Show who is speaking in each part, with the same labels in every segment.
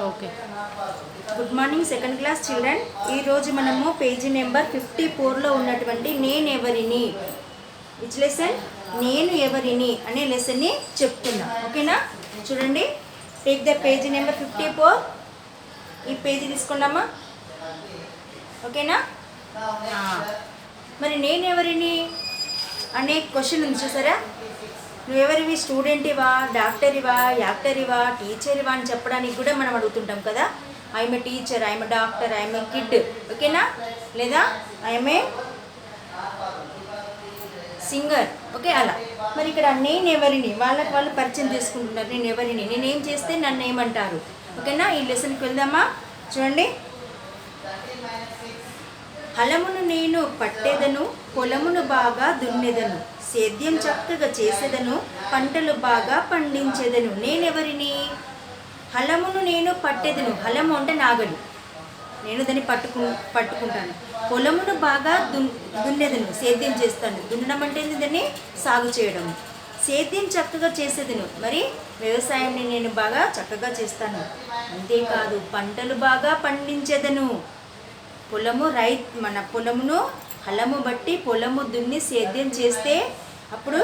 Speaker 1: Okay. Good morning second class children. ఈరోజు మనము page number 54లో ఉన్నటువంటి నేను ఎవరిని, విచ్ లెసన్, నేను ఎవరిని అనే లెసన్ని చెప్తున్నా. ఓకేనా? చూడండి, టేక్ ద పేజీ నెంబర్ 54. ఈ పేజీ తీసుకున్నామా? ఓకేనా? మరి నేను ఎవరిని అనే క్వశ్చన్ ఉంది, చూసారా? నువ్వెవరివి? స్టూడెంటివా, డాక్టరివా, యాక్టరివా, టీచరివా అని చెప్పడానికి కూడా మనం అడుగుతుంటాం కదా. I'm a teacher, I'm a doctor, I'm a kid. ఓకేనా? లేదా ఐఎమ్ ఏ సింగర్. ఓకే, అలా. మరి ఇక్కడ నేను ఎవరిని వాళ్ళకి వాళ్ళు పరిచయం చేసుకుంటున్నారు. నేను ఎవరిని, నేనేం చేస్తే నన్ను ఏమంటారు. ఓకేనా? ఈ లెసన్కి వెళ్దామా? చూడండి. హలమును నేను పట్టెదను, పొలమును బాగా దున్నెదను, సేద్యం చక్కగా చేసేదను, పంటలు బాగా పండించేదను. నేనెవరిని? హలమును నేను పట్టెదను. హలము అంటే నాగలి, నేను దాన్ని పట్టుకుంటాను. పొలమును బాగా దున్నెదను, సేద్యం చేస్తాను. దున్నడం అంటే దాన్ని సాగు చేయడం. సేద్యం చక్కగా చేసేదను, మరి వ్యవసాయాన్ని నేను బాగా చక్కగా చేస్తాను. అంతేకాదు, పంటలు బాగా పండించేదను. పొలము మన పొలమును హలము బట్టి పొలము దున్ని సేద్యం చేస్తే అప్పుడు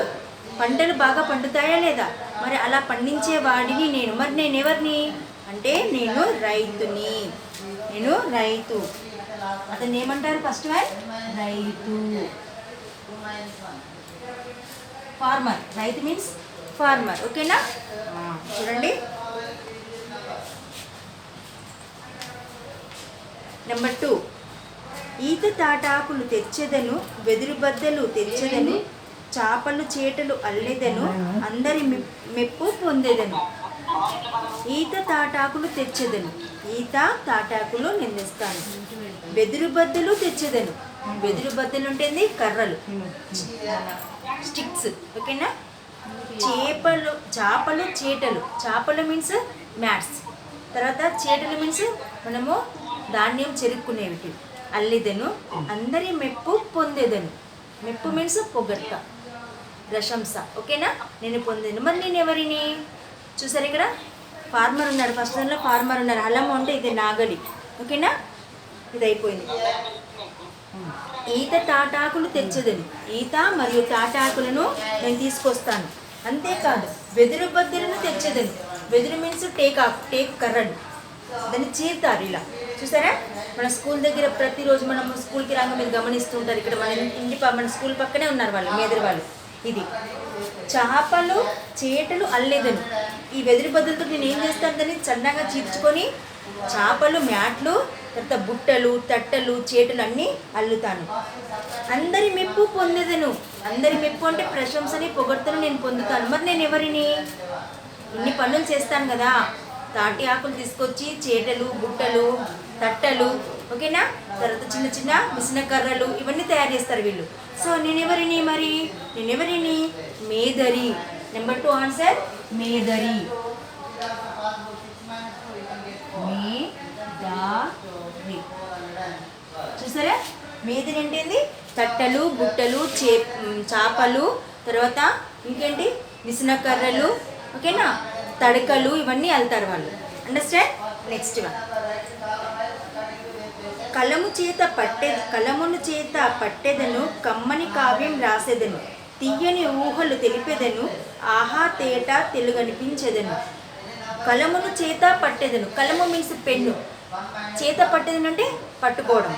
Speaker 1: పంటలు బాగా పండుతాయా లేదా? మరి అలా పండించే వాడిని నేను. మరి నేను ఎవరిని అంటే నేను రైతుని. నేను రైతు. అతను ఏమంటారు? ఫస్ట్ వన్ రైతు, ఫార్మర్. రైతు మీన్స్ ఫార్మర్. ఓకేనా? చూడండి, నెంబర్ 2. ఈత తాటాకులు తెచ్చెదను, వెదురు బద్దలు తెచ్చెదను, చాపలు చేటలు అల్లెదను, అందరి మెప్పు పొందేదను. ఈత తాటాకులు తెచ్చెదను, ఈత తాటాకులు నేను తెస్తాను. వెదురు బద్దలు తెచ్చెదను. వెదురు బద్దలు ఉంటుంది కర్రలు, స్టిక్స్. ఓకేనా? చాపలు చేటలు. చాపలు మీన్స్ మ్యాట్స్. తర్వాత చేటలు మీన్స్ మనము ధాన్యం చెరుక్కునేవి. అల్లిదను, అందరి మెప్పు పొందేదను. మెప్పు మీన్స్ పొగడ్త, ప్రశంస. ఓకేనా? నేను పొందేను. మరి నేను ఎవరిని? చూసారు, ఇక్కడ ఫార్మర్ ఉన్నాడు. ఫస్ట్ దానిలో ఫార్మర్ ఉన్నారు. హలము అంటే ఇది నాగలి. ఓకేనా? ఇది అయిపోయింది. ఈత తాటాకులు తెచ్చేదని, ఈత మరియు తాటాకులను నేను తీసుకొస్తాను. అంతేకాదు, వెదురు బద్దలను తెచ్చేదని. వెదురు మీన్స్ టేక్ కర్రలు, దాన్ని చీరుతారు ఇలా. చూసారా? మన స్కూల్ దగ్గర ప్రతిరోజు మనం స్కూల్కి రాగా మీరు గమనిస్తుంటారు. ఇక్కడ మన స్కూల్ పక్కనే ఉన్నారు వాళ్ళు, మేదరి వాళ్ళు. ఇది చాపలు చేటలు అల్లేదను. ఈ వెదురు బద్దలతో నేను ఏం చేస్తాను? దాన్ని సన్నగా చీర్చుకొని చేపలు మ్యాట్లు, తర్వాత బుట్టలు, తట్టలు, చేటలు అన్నీ అల్లుతాను. అందరి మెప్పు పొందేదను. అందరి మెప్పు అంటే ప్రశంసని, పొగడ్తను నేను పొందుతాను. మరి నేను ఎవరిని? ఇన్ని పనులు చేస్తాను కదా. తాటి ఆకులు తీసుకొచ్చి చేటలు, బుట్టలు, తట్టలు, ఓకేనా, తర్వాత చిన్న చిన్న విసనకర్రలు ఇవన్నీ తయారు చేస్తారు వీళ్ళు. సో నేనెవరిని? మరి నేనెవరిని? మేదరి. నెంబర్ 2 ఆన్సర్ మేదరి. మేదరి. చూసారా? మేదరి అంటే ఏంది? తట్టలు, బుట్టలు, చాపలు, తర్వాత ఇంకేంటి విసనకర్రలు, ఓకేనా, తడకలు, ఇవన్నీ అల్లుతారు వాళ్ళు. అండర్స్టాండ్? Next one. కలమును చేత పట్టెదను, కమ్మని కావ్యం రాసేదను, తీయని ఊహలు తెలిపెదను, ఆహా తేట తెలుగనిపించెదను. కలమును చేత పట్టెదను. కలము మీన్స్ పెన్ను. చేత పట్టెదను అంటే పట్టుకోవడం.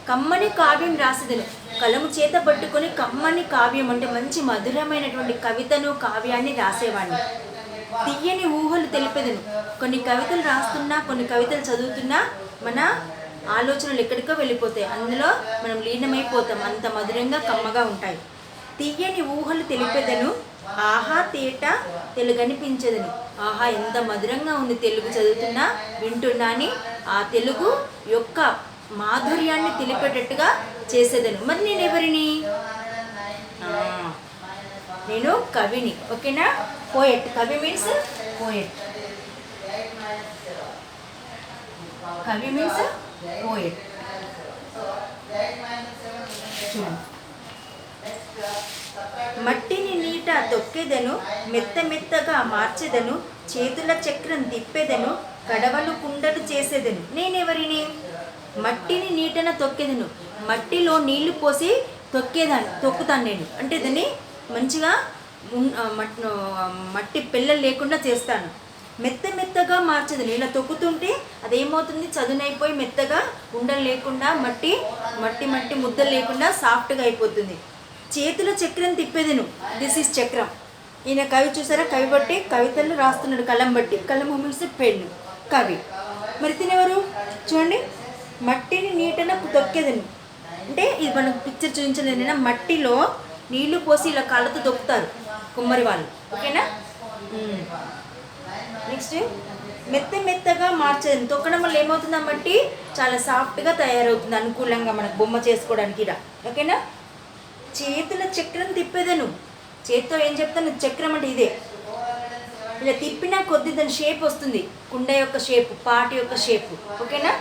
Speaker 1: కమ్మని కావ్యం రాసేదను. కలము చేత పట్టుకొని కమ్మని కావ్యం అంటే మంచి మధురమైనటువంటి కవితను, కావ్యాన్ని రాసేవాడిని. తీయని ఊహలు తెలిపేదను. కొన్ని కవితలు రాస్తున్నా, కొన్ని కవితలు చదువుతున్నా మన ఆలోచనలు ఎక్కడికో వెళ్ళిపోతాయి. అందులో మనం లీనమైపోతాం. అంత మధురంగా కమ్మగా ఉంటాయి. తీయని ఊహలు తెలిపేదను, ఆహా తేట తెలుగనిపించదను. ఆహా ఎంత మధురంగా ఉంది తెలుగు చదువుతున్నా, వింటున్నా అని ఆ తెలుగు యొక్క మాధుర్యాన్ని తెలిపేటట్టుగా చేసేదను. మరి నేను ఎవరిని? నేను కవిని. ఓకేనా? పోయెట్. కవి మీన్స్ పోయెట్. కవి మీన్స్ పోయెట్. మట్టిని నీట తొక్కెదను, మెత్త మెత్తగా మార్చెదను, చేతుల చక్రం తిప్పెదను, కడవలు కుండలు చేసేదను. నేనెవరిని? మట్టిని నీటన తొక్కేదను. మట్టిలో నీళ్లు పోసి తొక్కుతాను నేను. అంటే దాన్ని మంచిగా మట్టి పిల్లలు లేకుండా చేస్తాను. మెత్తగా మార్చదని. ఇలా తొక్కుతుంటే అదేమవుతుంది, చదునైపోయి మెత్తగా ఉండలు లేకుండా మట్టి ముద్దలు లేకుండా సాఫ్ట్గా అయిపోతుంది. చేతిలో చక్రం తిప్పేదను. దిస్ ఈజ్ చక్రం. ఈయన కవి చూసారా, కవి బట్టి కవితలు రాస్తున్నాడు, కలం బట్టి. కలం మీన్స్ పెన్ను, కవి. మరి తినేవారు చూడండి, మట్టిని నీటన తొక్కేదని. అంటే ఇది మనకు పిక్చర్ చూపించలేదైనా, మట్టిలో నీళ్లు పోసి ఇలా కాళ్ళతో తొక్కుతారు కుమ్మరి వాళ్ళు. ఓకేనా? నెక్స్ట్, మెత్తగా మార్చేది. తొక్కడం వల్ల ఏమవుతుంది, మట్టి చాలా సాఫ్ట్గా తయారవుతుంది, అనుకూలంగా మనకు బొమ్మ చేసుకోవడానికి ఇలా. ఓకేనా? చేతుల చక్రం తిప్పేదను. చేతితో ఏం చెప్తాను, చక్రం అంటే ఇదే. ఇలా తిప్పినా కొద్ది దాని షేప్ వస్తుంది, కుండ యొక్క షేప్, పాట యొక్క షేప్. ఓకేనా?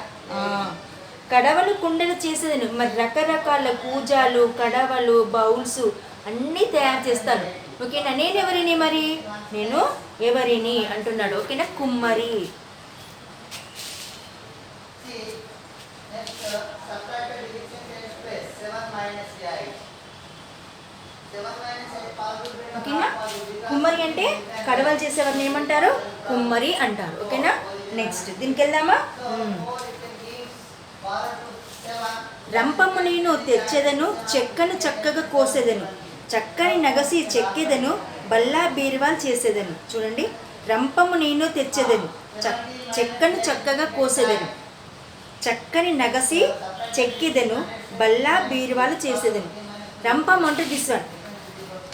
Speaker 1: కడవలు కుండలు చేసేదను. మరి రకరకాల కూజాలు, కడవలు, బౌల్స్ అన్నీ తయారు చేస్తాను. ఓకేనా? నేను ఎవరిని? మరి నేను ఎవరిని అంటున్నాడు. ఓకేనా? కుమ్మరి. ఓకేనా? కుమ్మరి అంటే కడవలు చేసేవారిని ఏమంటారు? కుమ్మరి అంటారు. ఓకేనా? నెక్స్ట్ దీనికి వెళ్దామా? రంపము నేను తెచ్చేదను, చెక్కను చక్కగా కోసేదను, చక్కని నగసి చెక్కేదను, బల్లా బీరువాలు చేసేదను. చూడండి, రంపము నేను తెచ్చేదను, చెక్కను చక్కగా కోసేదను, చక్కని నగసి చెక్కేదను, బల్లా బీరువాలు చేసేదను. రంపం అంటే దిస్ వన్.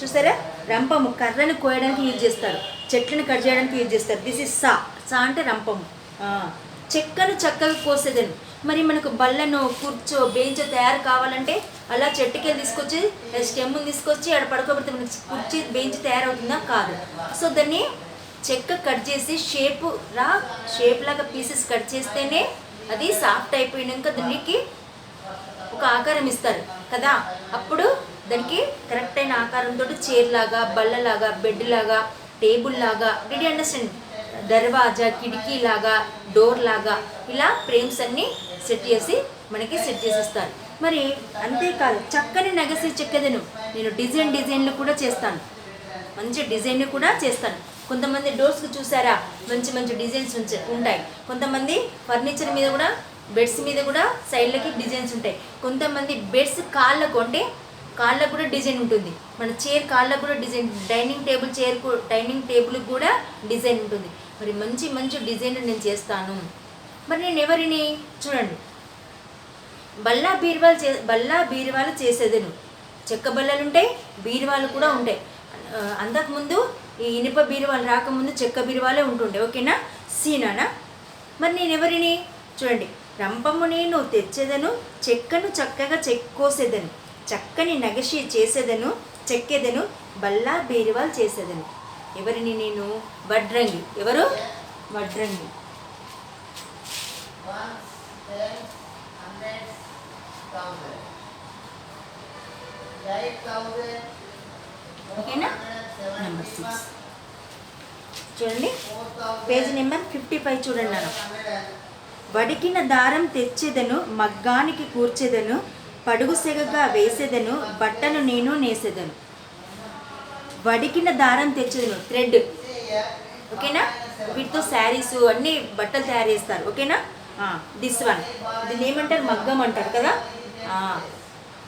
Speaker 1: చూసారా, రంపము కర్రను కోయడానికి యూజ్ చేస్తారు, చెట్లను కట్ చేయడానికి యూజ్ చేస్తారు. దిస్ ఇస్ సా. సా అంటే రంపము. చెక్కను చక్కగా కోసేదను. మరి మనకు బల్లను, కూర్చో, బెంచో తయారు కావాలంటే అలా చెట్టుకెళ్ళి తీసుకొచ్చి స్టెమ్ని తీసుకొచ్చి అక్కడ పడుకోబెడితే మనకి కుర్చీ, బెంచ్ తయారవుతుందా? కాదు. సో దాన్ని చెక్క కట్ చేసి షేప్ లాగా పీసెస్ కట్ చేస్తేనే అది సాఫ్ట్ అయిపోయినాక దానికి ఒక ఆకారం ఇస్తారు కదా. అప్పుడు దానికి కరెక్ట్ అయిన ఆకారంతో చైర్ లాగా, బల్లలాగా, బెడ్ లాగా, టేబుల్ లాగా, డిడ్ యు అండర్స్టాండ్? దర్వాజా, కిటికీ లాగా, డోర్ లాగా ఇలా ఫ్రేమ్స్ అన్నీ సెట్ చేసిస్తారు. మరి అంతేకాదు, చక్కని నగసి చెక్కదను. నేను డిజైన్లు కూడా చేస్తాను, మంచి డిజైన్లు కూడా చేస్తాను. కొంతమంది డోర్స్కి చూసారా, మంచి డిజైన్స్ ఉంటాయి. కొంతమంది ఫర్నిచర్ మీద కూడా, బెడ్స్ మీద కూడా సైడ్లకి డిజైన్స్ ఉంటాయి. కొంతమంది బెడ్స్ కాళ్ళకు కూడా డిజైన్ ఉంటుంది. మన చైర్ కాళ్ళకు కూడా డిజైన్, డైనింగ్ టేబుల్ కూడా డిజైన్ ఉంటుంది. మరి మంచి డిజైన్ నేను చేస్తాను. మరి నేను ఎవరిని? చూడండి, బల్లా బీరువాలు చేసేదను. చెక్క బల్లలు ఉంటాయి, బీరువాలు కూడా ఉంటాయి. అంతకుముందు ఈ ఇనుప బీరువాలు రాకముందు చెక్క బీరువాలే ఉంటుండే. ఓకేనా? సీనానా? మరి నేను ఎవరిని? చూడండి, రంపము నేను తెచ్చేదను, చెక్కను చక్కగా కోసేదను, చక్కని నగషి చేసేదను, చెక్కేదను, బల్లా బీరువాలు చేసేదను. ఎవరిని నేను? వడ్రంగి. ఎవరు? వడ్రంగి. ఓకేనా? నెంబర్ 6 చూడండి, పేజ్ నెంబర్ 55 చూడండి నాన్న. వడికిన దారం తెచ్చేదను, మగ్గానికి కూర్చేదను, పడుగు సెగగా వేసేదను, బట్టలు నేను నేసేదను. వడికిన దారం తెచ్చేదను, థ్రెడ్. ఓకేనా? వీటితో శారీస్ అన్నీ బట్టలు తయారు చేస్తారు. ఓకేనా? దిస్ వన్, దీన్ని ఏమంటారు? మగ్గం అంటారు కదా.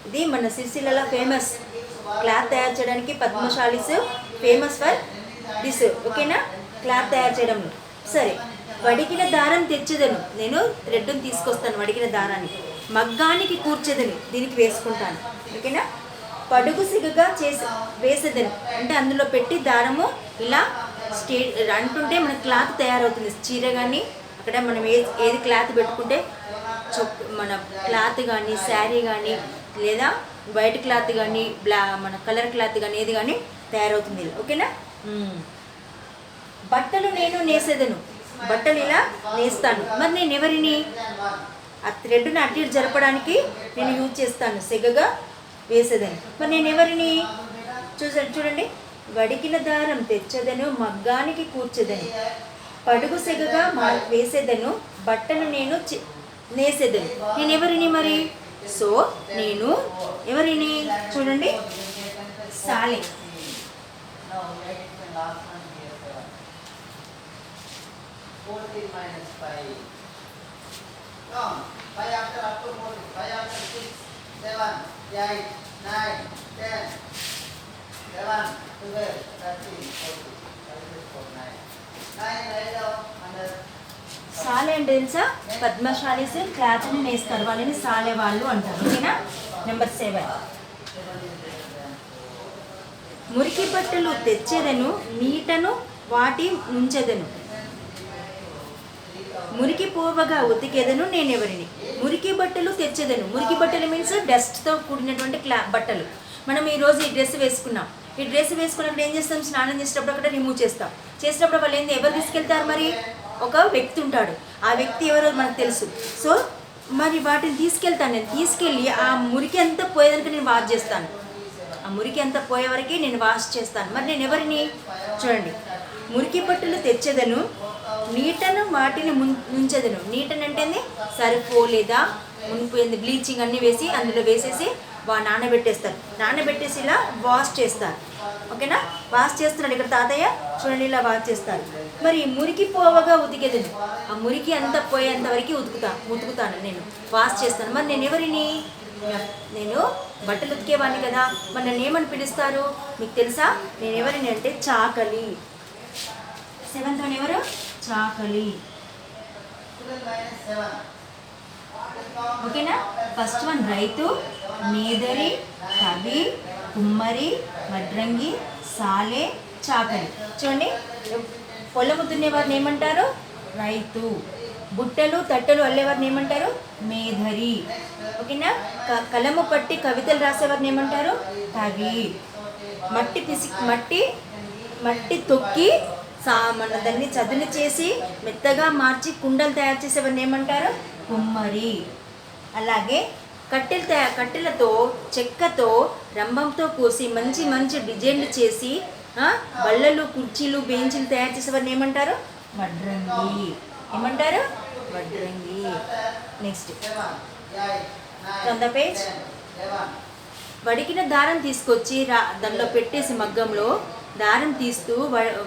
Speaker 1: ఇది మన సిరిసిల్లలో ఫేమస్. క్లాత్ తయారు చేయడానికి పద్మశాలీస్ ఫేమస్ ఫర్ దిస్. ఓకేనా? క్లాత్ తయారు చేయడంలో. సరే, వడికిన దారం తెచ్చేదను, నేను థ్రెడ్ని తీసుకొస్తాను, వడికిన దారాన్ని. మగ్గానికి కూర్చేదని, దీనికి వేసుకుంటాను. ఓకేనా? పడుగు సిగగా వేసేదని, అంటే అందులో పెట్టి దారము ఇలా అంటుంటే మన క్లాత్ తయారవుతుంది. చీర కానీ అక్కడ మనం ఏది క్లాత్ పెట్టుకుంటే మన క్లాత్ కానీ, శారీ కానీ, లేదా వైట్ క్లాత్ కానీ, మన కలర్ క్లాత్ కానీ, ఏది కానీ తయారవుతుంది. ఓకేనా? బట్టలు నేను నేసేదను, బట్టలు ఇలా నేస్తాను. మరి నేను ఎవరిని? ఆ థ్రెడ్ని అటు ఇటు జరపడానికి నేను యూజ్ చేస్తాను, సెగగా వేసేదని. మరి నేను ఎవరిని? చూడండి, వడికిన దారం తెచ్చదను, మగ్గానికి కూర్చదను, పడుగు సెగగా వేసేదను, బట్టను నేను నేసేదను. నేను ఎవరిని మరి? సో నేను ఎవరిని? చూడండి, సాలే. సాలే అంటే తెలుసా? పద్మశాలీస్ క్లాత్ని నేస్తారు, వాళ్ళని సాలే వాళ్ళు అంటారు. ఓకేనా? నెంబర్ 7, మురికి బట్టలు తెచ్చేదను, నీటను వాటి ఉంచెదను. మురికి పోవగా ఉతికేదను, నేనెవరిని? మురికి బట్టలు తెచ్చేదను. మురికి బట్టలు మీన్స్ డస్ట్తో కూడినటువంటి బట్టలు. మనం ఈరోజు ఈ డ్రెస్ వేసుకున్నాం. ఈ డ్రెస్ వేసుకున్నప్పుడు ఏం చేస్తాం? స్నానం చేసేటప్పుడు అక్కడ రిమూవ్ చేస్తాం. చేసేటప్పుడు వాళ్ళు ఎవరు తీసుకెళ్తారు మరి? ఒక వ్యక్తి ఉంటాడు. ఆ వ్యక్తి ఎవరో మనకు తెలుసు. సో మరి వాటిని తీసుకెళ్తాను. నేను తీసుకెళ్ళి ఆ మురికి అంతా పోయేదానికి నేను వాష్ చేస్తాను. ఆ మురికి అంతా పోయే వరకు నేను వాష్ చేస్తాను. మరి నేను ఎవరిని? చూడండి, మురికి బట్టలు తెచ్చేదను, నీటను వాటిని ముంచెదను. నీటన్ అంటే సర్ఫో లేదా మునిపోయింది బ్లీచింగ్ అన్నీ వేసి అందులో వేసేసి నానబెట్టేస్తారు. నానబెట్టేసి ఇలా వాష్ చేస్తారు. ఓకేనా? వాష్ చేస్తున్నాడు ఇక్కడ తాతయ్య. చూడండి, ఇలా వాష్ చేస్తారు. మరి మురికి పోవగా ఉతికేదను. ఆ మురికి అంతా పోయేంత వరకు ఉతుకుతాను, నేను వాష్ చేస్తాను. మరి నేను ఎవరిని? నేను బట్టలు ఉతికేవాడిని కదా. మరి నన్ను ఏమని పిలుస్తారు మీకు తెలుసా? నేను ఎవరిని అంటే చాకలి. 7th వన్ ఎవరు? చాకలి. ఓకేనా? ఫస్ట్ వన్ రైతు, మేదరి, కవి, కుమ్మరి, వడ్రంగి, సాలే, చాకలి. చూడండి, పొలము దున్నేవారిని ఏమంటారు? రైతు. బుట్టలు తట్టలు అల్లేవారిని ఏమంటారు? మేధరి. ఓకేనా? కలము పట్టి కవితలు రాసేవారిని ఏమంటారు? కవి. మట్టి తొక్కి దాన్ని చదును చేసి మెత్తగా మార్చి కుండలు తయారు చేసేవారిని ఏమంటారు? కుమ్మరి. అలాగే కట్టెలతో చెక్కతో రంభంతో కోసి మంచి మంచి డిజైన్లు చేసి బల్లలు, కుర్చీలు, బెంచీలు తయారు చేసేవారిని ఏమంటారు? వడ్రంగి. ఏమంటారు? వడ్రంగి. Next from the page. వడికిన దారం తీసుకొచ్చి దానిలో పెట్టేసి మగ్గంలో దారం తీస్తూ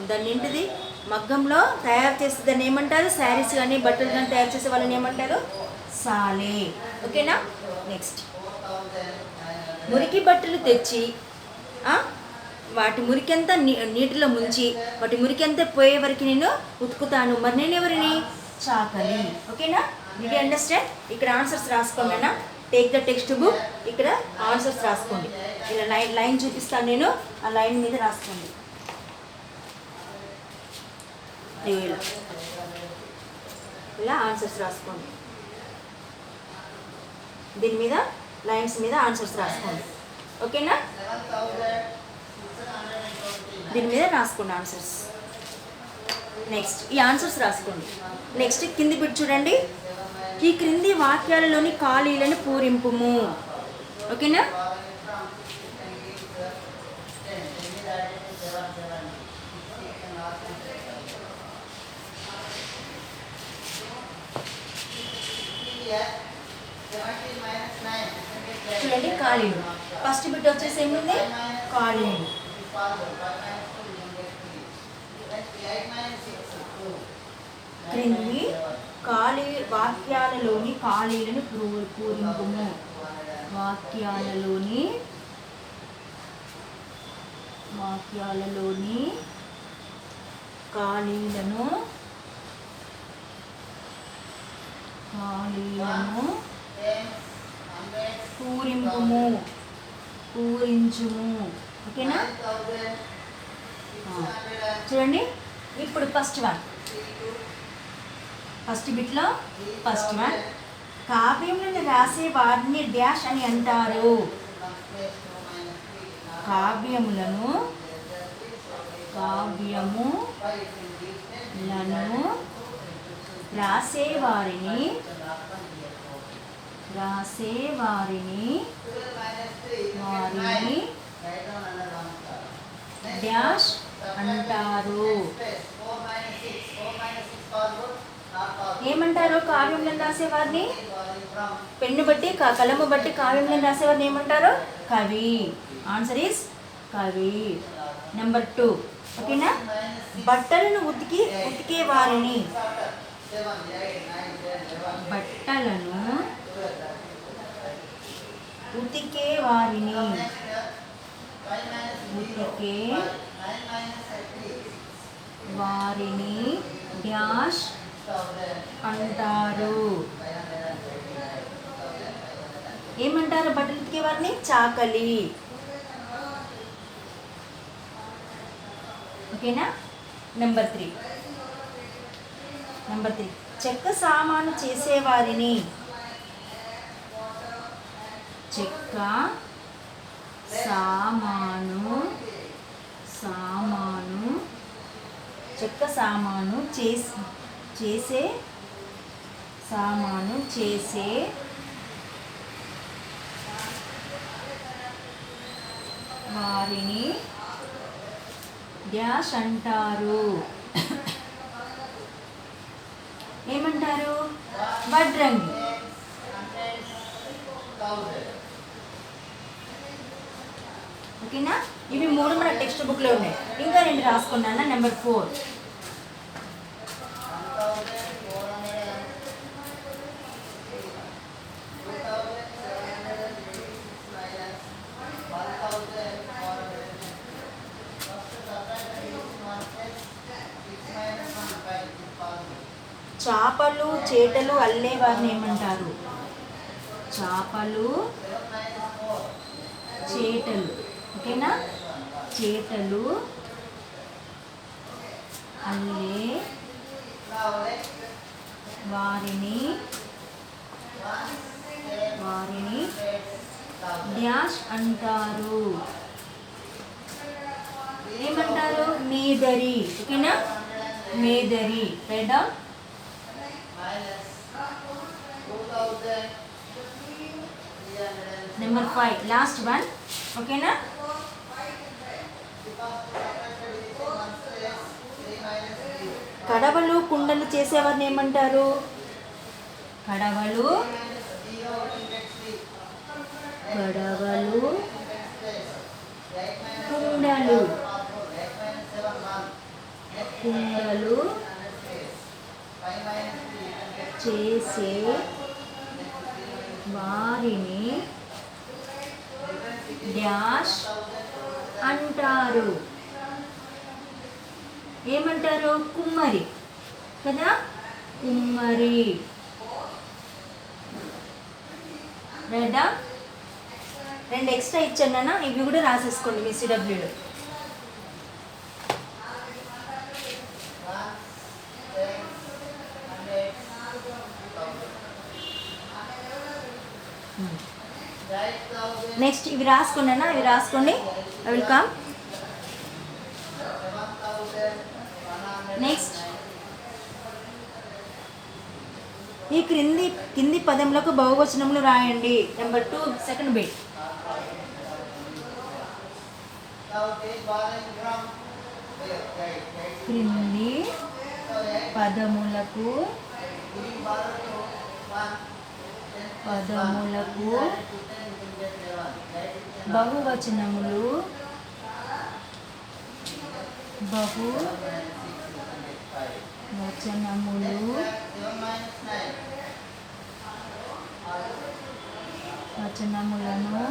Speaker 1: దాన్ని ఏంటిది మగ్గంలో తయారు చేస్తే దాన్ని ఏమంటారు? శారీస్ కానీ బట్టలు కానీ తయారు చేసే వాళ్ళని ఏమంటారు? సాలే. ఓకేనా? నెక్స్ట్, మురికి బట్టలు తెచ్చి వాటి మురికంతా నీటిలో ముంచి వాటి మురికంతా పోయే వరకు నేను ఉతుకుతాను. మరి నేను ఎవరిని? చాకలి. ఓకేనా? Did you understand? ఇక్కడ ఆన్సర్స్ రాసుకోండి అన్న. Take the text book. ఇక్కడ ఆన్సర్స్ రాసుకోండి. ఇలా లైన్ చూపిస్తాను నేను, ఆ లైన్ మీద రాసుకోండి. ఇలా ఆన్సర్స్ రాసుకోండి. దీని మీద లైన్స్ మీద ఆన్సర్స్ రాసుకోండి. ఓకేనా? దీని మీద రాసుకోండి ఆన్సర్స్. నెక్స్ట్ ఈ ఆన్సర్స్ రాసుకోండి. నెక్స్ట్ కింది బిట్ చూడండి. ఈ క్రింది వాక్యాలలోని ఖాళీలను పూరింపుము. ఓకేనా? చూడండి, ఖాళీలు. ఫస్ట్ బిట్ వచ్చేసి ఏముంది? ఖాళీలు. క్రింది వాక్యాలలోని ఖాళీలను పూరింపుము. వాక్యాలలోని ఖాళీలను పూరించుము. ఓకేనా? చూడండి, ఇప్పుడు ఫస్ట్ బిట్లో ఫస్ట్ వన్, కావ్యములను రాసే వారిని డాష్ అని అంటారు. కావ్యములను రాసేవారిని డాష్ అంటారు. ఏమంటారు కావ్యంలో రాసేవారిని? పెన్ను బట్టి కలము బట్టి కావ్యంలో రాసేవారిని ఏమంటారు? కవి. ఆన్సర్ ఈస్ కవి. నెంబర్ 2. ఓకేనా? బట్టలను ఉతికే వారిని, బట్టలను ఉతికే వారిని, ఉతికే వారిని డాష్ అంటారు. ఏమంటారు బట్టలు ఉతికే వారిని? చాకలి. ఓకేనా? నెంబర్ 3. చెక్క సామాను చేసేవారిని, చెక్క సామాను చెక్క సామాను చేసే వారిని డాష్ అంటారు. ఏమంటారు? వడ్రంగి. ఓకేనా? ఇవి 3 మన టెక్స్ట్ బుక్లో ఉన్నాయి. ఇంకా 2 రాసుకున్నాను. నెంబర్ 4. చాపలు చేటలు అల్లే వారిని ఏమంటారు? చాపలు చేటలు. ఓకేనా? చేటలు అల్లే వారిని డాష్ అంటారు. ఏమంటారు? మేదరి. ఓకేనా? మేదరి. రైటా? Number 5, last one. ఓకేనా? కడవలు కుండలు చేసేవారిని ఏమంటారు? కడవలు కుండలు చేసే వారిని డాష్ అంటారు. ఏమంటారు? కుమ్మరి. కదా? కుమ్మరి. రైటా? 2 ఎక్స్ట్రా ఇచ్చాను. ఇవి కూడా రాసేసుకోండి మీ సిడబ్ల్యూలో. నెక్స్ట్ ఇవి రాసుకున్నానా? ఇవి రాసుకోండి. I will come. నెక్స్ట్ ఈ కింది పదములకు బహువచనములు రాయండి. Number 2, second bit. క్రింది పదములకు బహువచనములు వచనములను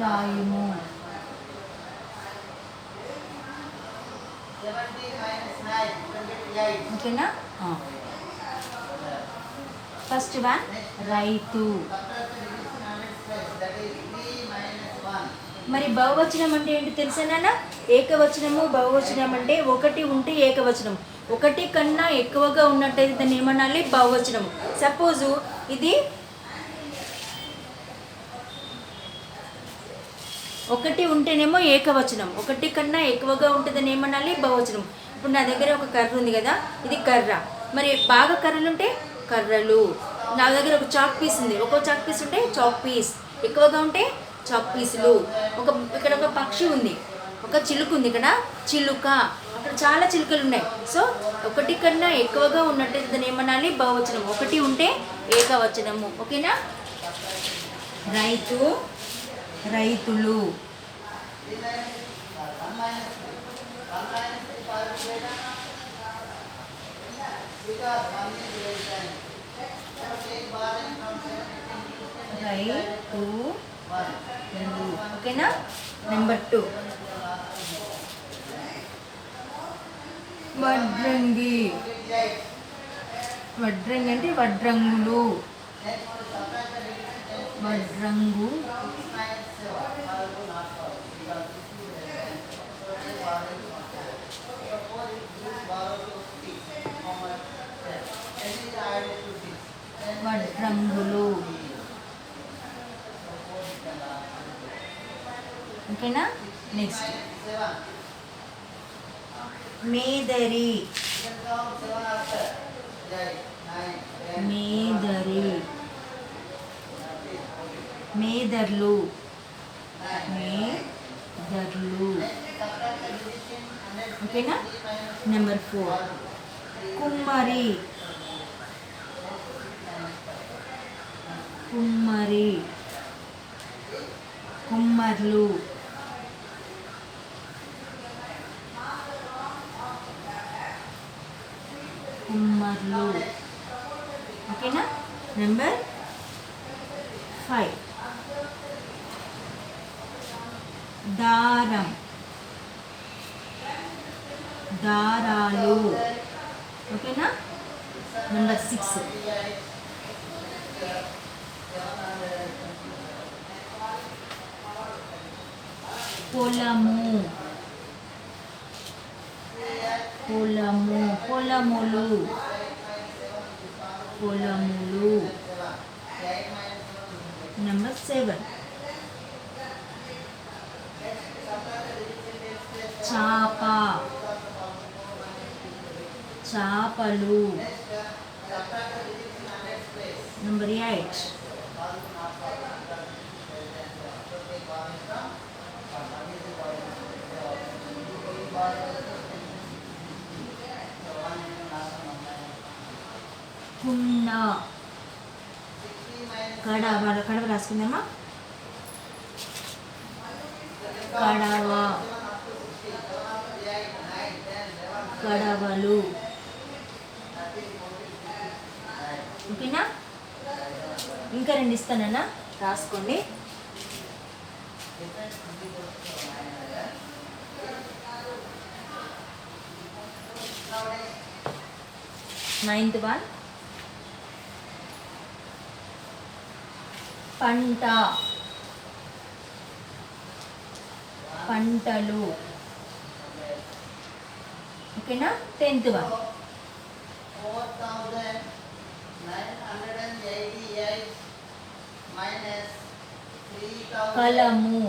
Speaker 1: రాయుము. ఓకేనా? ఫస్ట్ వన్ రైతు. మరి బహువచనం అంటే ఏంటి తెలుసానా? ఏకవచనము బహువచనం అంటే ఒకటి ఉంటే ఏకవచనం, ఒకటి కన్నా ఎక్కువగా ఉన్నట్టయితే దాన్ని ఏమనాలి? బహువచనము. సపోజు ఇది ఒకటి ఉంటేనేమో ఏకవచనం, ఒకటి కన్నా ఎక్కువగా ఉంటే దాన్ని ఏమనాలి? బహువచనం. ఇప్పుడు నా దగ్గర ఒక కర్ర ఉంది కదా, ఇది కర్ర. మరి బాగా కర్రలు ఉంటే కర్రలు. నా దగ్గర ఒక చాక్ పీస్ ఉంది, ఒక్కో చాక్ పీస్ ఉంటే చాక్ పీస్. ఎక్కువగా ఉంటే చాక్ పీసులు. ఇక్కడ ఒక పక్షి ఉంది, ఒక చిలుక ఉంది, ఇక్కడ చిలుక, అక్కడ చాలా చిలుకలు ఉన్నాయి. సో ఒకటి కన్నా ఎక్కువగా ఉన్నట్టు దాన్ని ఏమనాలి? బహువచనం. ఒకటి ఉంటే ఏకవచనము. ఓకేనా? రైతు, రైతులు. రైతులు. ఓకేనా? నెంబర్ 2 వడ్రంగి. వడ్రంగి అంటే వడ్రంగులు. వడ్రంగు. వడ్రంగులు. ఓకేనా? నెక్స్ట్ మేదరి. మేదరి. మేదర్లు. మేదర్లు. ఓకేనా? నెంబర్ 4 కుమ్మరి. కుమ్మరి. కుమ్మర్లు. కుమ్మర్లు. ఓకేనా? నెంబర్ 5 దారం. దారాలు. ఓకేనా? నెంబర్ 6 పొలము. పొలము. పొలములు. పొలములు. నెంబర్ 7 చాప. చాపలు. నెంబర్ 8 కుండ. కడవ రాసుకుందామా? కడవ. కడవలు. ఓకేనా? ఇంకా 2 ఇస్తానన్నా, రాసుకోండి. నైన్త్ 1 పంట. పంటలు. ఓకేనా? 10th 1 కలము.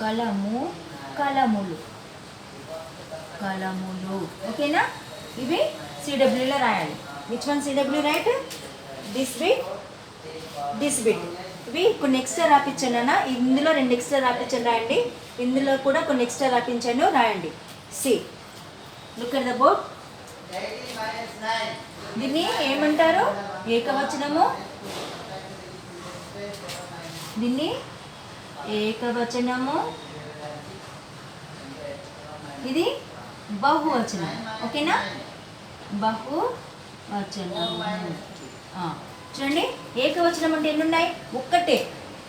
Speaker 1: కలము. కలములు. కలములు. ఓకేనా? ఇవి సిడబ్ల్యూలో రాయాలి. Which one CW right? This bit, this bit. ఇవి కొన్ని ఎక్స్ట్రా రాపించాను అన్న. ఇందులో 2 ఎక్స్ట్రా రాపించాను, రాయండి. ఇందులో కూడా కొన్ని ఎక్స్ట్రా రాపించాను, రాయండి. See look at the board. దీన్ని ఏమంటారు? ఏకవచనము. దీన్ని ఏకవచనము. ఇది బహువచనం. ఓకేనా? బహువచనము. చూడండి, ఏకవచనం అంటే ఎన్ని ఉన్నాయి? ఒక్కటే.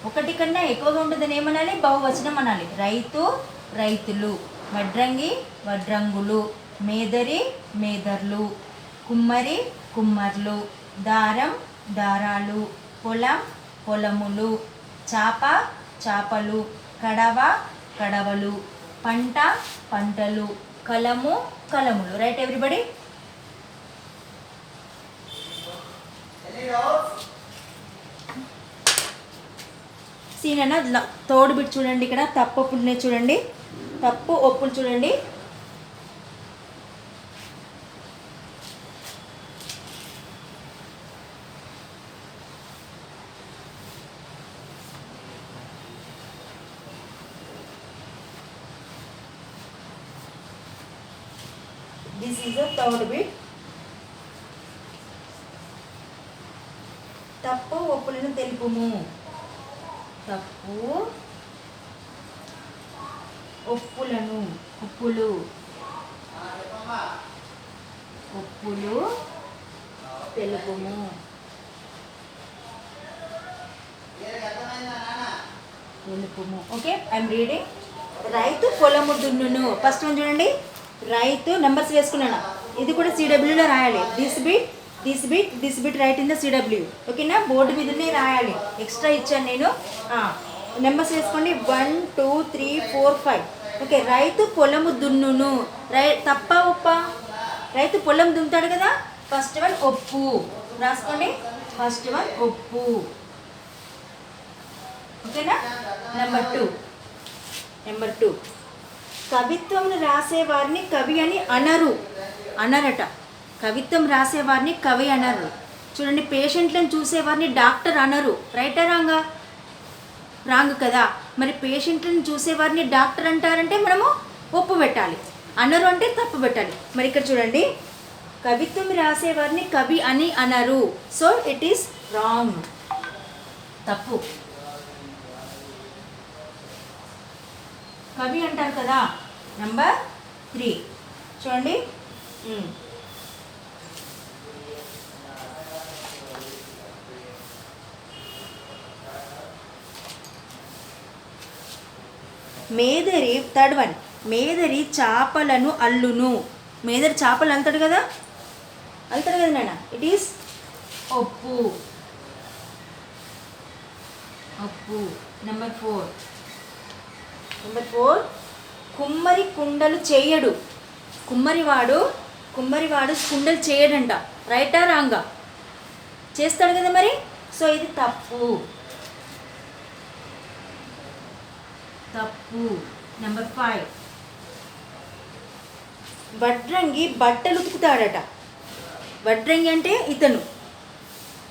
Speaker 1: ఒకటి కన్నా ఎక్కువగా ఉంటుందని ఏమనాలి? బహువచనం అనాలి. రైతు, రైతులు. వడ్రంగి, వడ్రంగులు. మేదరి, మేదర్లు. కుమ్మరి, కుమ్మర్లు. దారం, దారాలు. పొలం, పొలములు. చాప, చాపలు. కడవ, కడవలు. పంట, పంటలు. కలము, కలములు. Right everybody? సీన్ అన్న తోడు బిట్ చూడండి. ఇక్కడ తప్పు ఒప్పులునే చూడండి. తప్పు ఒప్పులు చూడండి. This is the third bit. తప్పు ఒప్పులను తెలుపుము. తప్పు ఒప్పులను, ఒప్పులు తెలుపుము. Okay, I'm reading. రైతు పొలము దున్నును. ఫస్ట్ వన్ చూడండి, రైతు నెంబర్స్ వేసుకున్నాను. ఇది కూడా సిడబ్ల్యూలో రాయాలి. This bit right in the CW. ఓకేనా, బోర్డు మీదనే రాయాలి. ఎక్స్ట్రా ఇచ్చాను నేను. నెంబర్స్ వేసుకోండి, 1 2 3 4 5. ఓకే, రైతు పొలము దున్నును. తప్ప ఒప్ప? రైతు పొలం దున్నుతాడు కదా. ఫస్ట్ వన్ ఒప్పు రాసుకోండి. ఫస్ట్ వన్ ఒప్పు. ఓకేనా. నెంబర్ టూ, కవిత్వం రాసేవారిని కవి అని అనరట. కవిత్వం రాసేవారిని కవి అనరు. చూడండి, పేషెంట్లను చూసేవారిని డాక్టర్ అనరు. రైటా రాంగా? రాంగ్ కదా. మరి పేషెంట్లను చూసేవారిని డాక్టర్ అంటారంటే మనము ఒప్పు పెట్టాలి, అనరు అంటే తప్పు పెట్టాలి. మరి ఇక్కడ చూడండి, కవిత్వం రాసేవారిని కవి అని అనరు. సో ఇట్ ఈస్ రాంగ్, తప్పు. కవి అంటారు కదా. నెంబర్ 3 చూడండి, మేదరి. థర్డ్ వన్, మేదరి చేపలను అల్లును. మేదరి చేపలు అల్లుతాడు కదా నాన్న. ఇట్ ఈస్ ఒప్పు. నెంబర్ 4, కుమ్మరి కుండలు చేయడు. కుమ్మరివాడు కుండలు చేయడంట. రైటా రాంగా? చేస్తాడు కదా మరి. సో ఇది తప్పు. నెంబర్ 5, వడ్రంగి బట్టలు ఉతుకుతాడట. వడ్రంగి అంటే ఇతను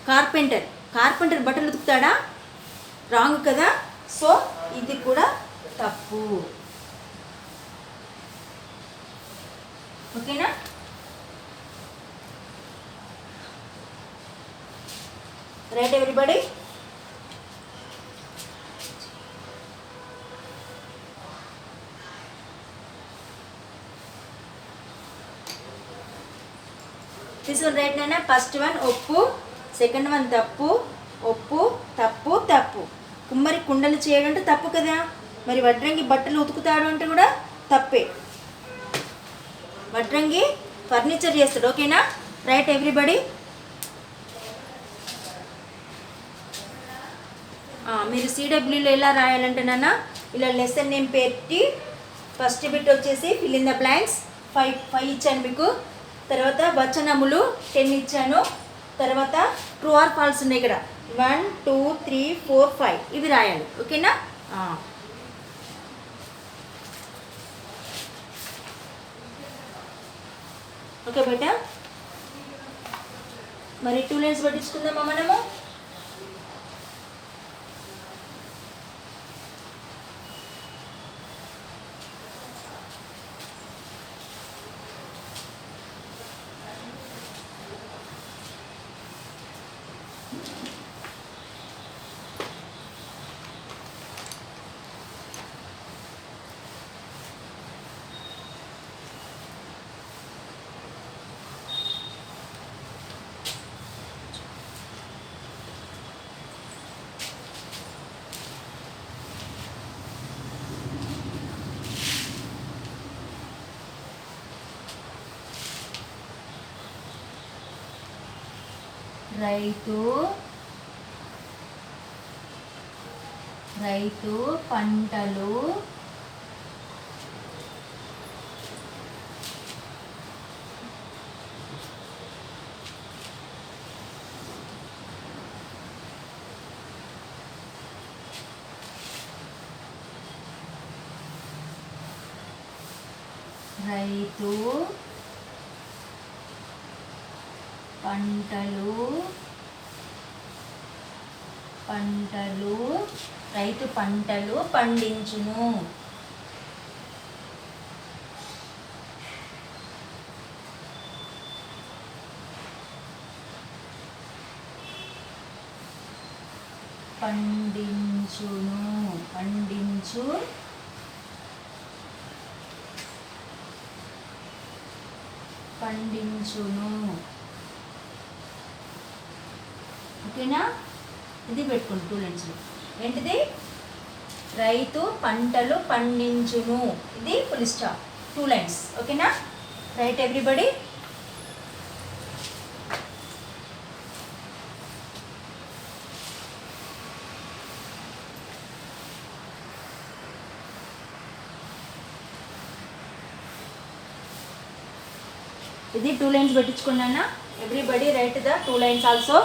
Speaker 1: కార్పెంటర్ బట్టలు ఉతుకుతాడా? రాంగ్ కదా. సో ఇది కూడా తప్పు. ఓకేనా. Right everybody. This one right నాన్న. ఫస్ట్ వన్ ఒప్పు, సెకండ్ వన్ తప్పు. ఒప్పు, తప్పు. కుమ్మరి కుండలు చేయడం అంటే తప్పు కదా. మరి వడ్రంగి బట్టలు ఉతుకుతాడు అంటే కూడా తప్పే. వడ్రంగి ఫర్నిచర్ చేస్తాడు. ఓకేనా. Right everybody. మీరు సిడబ్ల్యూలో ఎలా రాయాలంటే నాన్న, ఇలా లెసన్ నేమ్ పెట్టి ఫస్ట్ బిట్ వచ్చేసి ఫిల్ ఇన్ ద బ్లాంక్స్. 5 ఇచ్చాను మీకు. తర్వాత వచనములు 10 ఇచ్చాను. తర్వాత ట్రూ ఆర్ ఫాల్స్ ఉన్నాయి ఇక్కడ. 1 2 3 4 5 ఇవి రాయాలి. ఓకేనా. ఓకే బేటా. మరి 2 లైన్స్ పట్టించుకుందామా మనము. రైతు పంటలు రైతు పంటలు పండించును. పండించును. పండించు పండించును. ఓకేనా? ఇది పెట్టుకోండి 2 లైన్స్లో. ఏంటిది? రైతు పంటలు పండించును. ఇది ఫుల్ స్టాప్ 2 లైన్స్. ఓకేనా? Right everybody. ఇది 2 లైన్స్ పెట్టించుకున్నానా? Everybody right the 2 lines also.